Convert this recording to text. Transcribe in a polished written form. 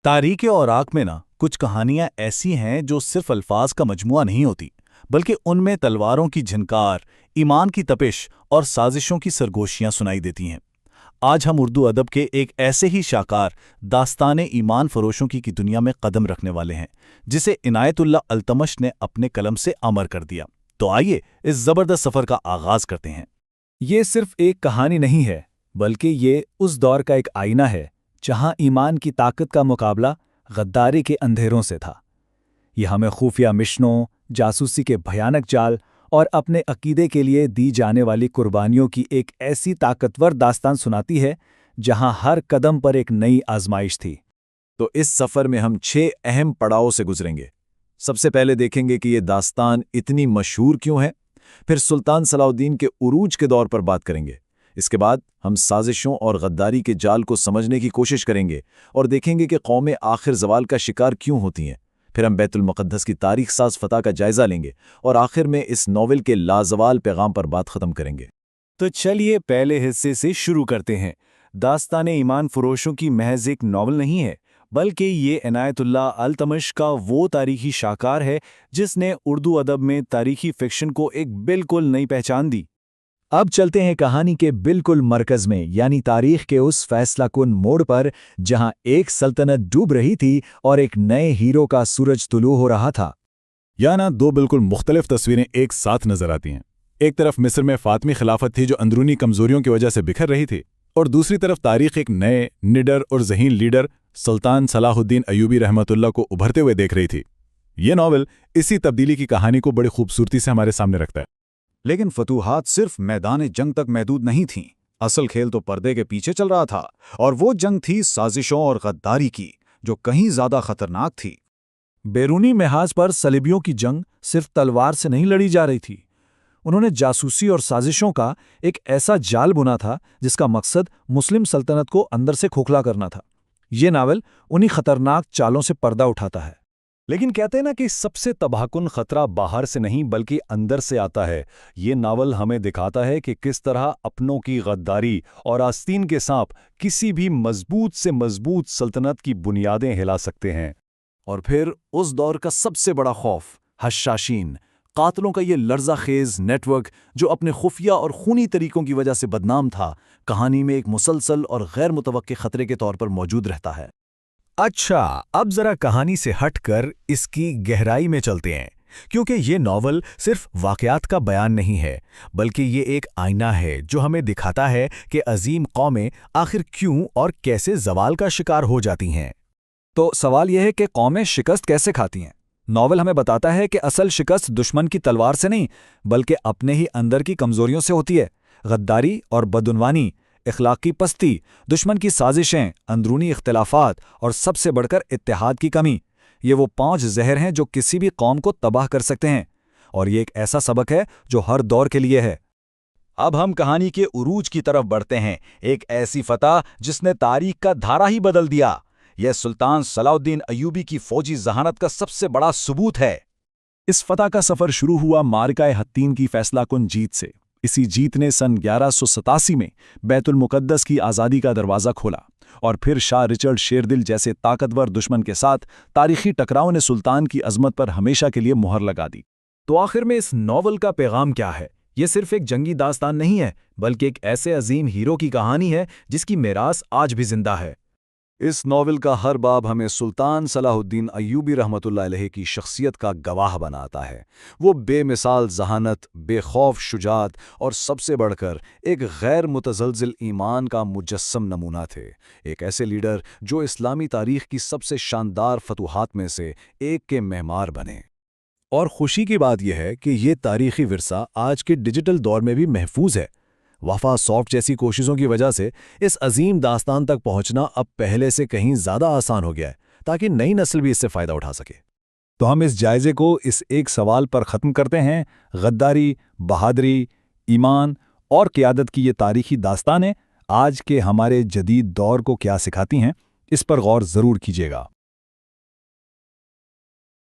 तारीख़ औराक में ना कुछ कहानियां ऐसी हैं जो सिर्फ अल्फाज का मजमुआ नहीं होती, बल्कि उनमें तलवारों की झनकार, ईमान की तपिश और साजिशों की सरगोशियां सुनाई देती हैं। आज हम उर्दू अदब के एक ऐसे ही शाकार दास्तान ईमान फरोशों की दुनिया में कदम रखने वाले हैं, जिसे इनायतुल्लाह अल्तमश ने अपने कलम से अमर कर दिया। तो आइए इस ज़बरदस्त सफ़र का आगाज़ करते हैं। ये सिर्फ एक कहानी नहीं है, बल्कि ये उस दौर का एक आईना है जहां ईमान की ताकत का मुकाबला गद्दारी के अंधेरों से था। ये हमें खुफिया मिशनों, जासूसी के भयानक जाल और अपने अकीदे के लिए दी जाने वाली कुर्बानियों की एक ऐसी ताकतवर दास्तान सुनाती है जहां हर कदम पर एक नई आजमाइश थी। तो इस सफ़र में हम 6 अहम पड़ावों से गुजरेंगे। सबसे पहले देखेंगे कि ये दास्तान इतनी मशहूर क्यों है, फिर सुल्तान सलाहुद्दीन के उरूज के दौर पर बात करेंगे। इसके बाद हम साजिशों और गद्दारी के जाल को समझने की कोशिश करेंगे और देखेंगे कि कौमें आखिर ज़वाल का शिकार क्यों होती हैं। फिर हम बैतुल मुक़द्दस की तारीख साज फतह का जायज़ा लेंगे और आखिर में इस नॉवल के लाजवाल पैगाम पर बात ख़त्म करेंगे। तो चलिए पहले हिस्से से शुरू करते हैं। दास्तान ईमान फरोशों की महज एक नॉवल नहीं है, बल्कि ये इनायतुल्लाह अल्तमश का वो तारीखी शाकार है जिसने उर्दू अदब में तारीखी फिक्शन को एक बिल्कुल नई पहचान दी। अब चलते हैं कहानी के बिल्कुल मरकज में, यानी तारीख के उस फैसलाकुन मोड़ पर जहां एक सल्तनत डूब रही थी और एक नए हीरो का सूरज तुलू हो रहा था। यहाँ ना दो बिल्कुल मुख्तलिफ तस्वीरें एक साथ नजर आती हैं। एक तरफ मिस्र में फातमी खिलाफत थी जो अंदरूनी कमजोरियों की वजह से बिखर रही थी, और दूसरी तरफ तारीख एक नए, निडर और ज़हीन लीडर सुल्तान सलाहुद्दीन अयूबी रहमतुल्लाह को उभरते हुए देख रही थी। ये नॉवल इसी तब्दीली की कहानी को बड़ी खूबसूरती से हमारे सामने रखता है। लेकिन फतूहात सिर्फ मैदान जंग तक महदूद नहीं थीं। असल खेल तो पर्दे के पीछे चल रहा था, और वो जंग थी साजिशों और गद्दारी की, जो कहीं ज्यादा खतरनाक थी। बैरूनी महाज पर सलीबियों की जंग सिर्फ तलवार से नहीं लड़ी जा रही थी। उन्होंने जासूसी और साजिशों का एक ऐसा जाल बुना था जिसका मकसद मुस्लिम सल्तनत को अंदर से खोखला करना था। ये नावल उन्हीं खतरनाक चालों से पर्दा उठाता है। लेकिन कहते हैं ना कि सबसे तबाहकुन खतरा बाहर से नहीं बल्कि अंदर से आता है। ये नावल हमें दिखाता है कि किस तरह अपनों की गद्दारी और आस्तीन के सांप किसी भी मजबूत से मजबूत सल्तनत की बुनियादें हिला सकते हैं। और फिर उस दौर का सबसे बड़ा खौफ, हश्शाशीन, कातलों का ये लर्जा खेज नेटवर्क जो अपने खुफिया और खूनी तरीकों की वजह से बदनाम था, कहानी में एक मुसलसल और गैर मुतवक्के खतरे के तौर पर मौजूद रहता है। अच्छा, अब जरा कहानी से हटकर इसकी गहराई में चलते हैं, क्योंकि ये नॉवल सिर्फ वाक़यात का बयान नहीं है, बल्कि ये एक आईना है जो हमें दिखाता है कि अजीम कौमें आखिर क्यों और कैसे ज़वाल का शिकार हो जाती हैं। तो सवाल यह है कि कौमें शिकस्त कैसे खाती हैं। नॉवल हमें बताता है कि असल शिकस्त दुश्मन की तलवार से नहीं, बल्कि अपने ही अंदर की कमजोरियों से होती है। गद्दारी और बदउनवानी, इखलाकी पस्ती, दुश्मन की साजिशें, अंदरूनी इख्तिलाफात और सबसे बढ़कर इत्तेहाद की कमी, ये वो 5 जहर हैं जो किसी भी कौम को तबाह कर सकते हैं। और ये एक ऐसा सबक है जो हर दौर के लिए है। अब हम कहानी के उरूज की तरफ बढ़ते हैं, एक ऐसी फतह जिसने तारीख का धारा ही बदल दिया। यह सुल्तान सलाहुद्दीन अयूबी की फौजी जहानत का सबसे बड़ा सबूत है। इस फतह का सफ़र शुरू हुआ मारकाए हत्तीन की फैसलाकुन जीत से। इसी जीत ने सन 1187 में बैतुल मुक़द्दस की आज़ादी का दरवाज़ा खोला, और फिर शाह रिचर्ड शेरदिल जैसे ताकतवर दुश्मन के साथ तारीखी टकराव ने सुल्तान की अज़मत पर हमेशा के लिए मुहर लगा दी। तो आखिर में इस नॉवल का पैगाम क्या है? ये सिर्फ एक जंगी दास्तान नहीं है, बल्कि एक ऐसे अजीम हीरो की कहानी है जिसकी मीरास आज भी जिंदा है। इस नॉवल का हर बाब हमें सुल्तान सलाहुद्दीन अयूबी रहमतुल्लाह अलैह की शख्सियत का गवाह बनाता है। वो बेमिसाल जहानत, बेखौफ शुजात और सबसे बढ़कर एक गैर मुतज़लज़िल ईमान का मुजस्सम नमूना थे। एक ऐसे लीडर जो इस्लामी तारीख़ की सबसे शानदार फतूहात में से एक के मेहमान बने। और खुशी की बात यह है कि ये तारीख़ी विरसा आज के डिजिटल दौर में भी महफूज है। वफा सॉफ्ट जैसी कोशिशों की वजह से इस अजीम दास्तान तक पहुंचना अब पहले से कहीं ज़्यादा आसान हो गया है, ताकि नई नस्ल भी इससे फ़ायदा उठा सके। तो हम इस जायज़े को इस एक सवाल पर ख़त्म करते हैं। गद्दारी, बहादरी, ईमान और क़ियादत की ये तारीख़ी दास्तानें आज के हमारे जदीद दौर को क्या सिखाती हैं, इस पर गौर ज़रूर कीजिएगा।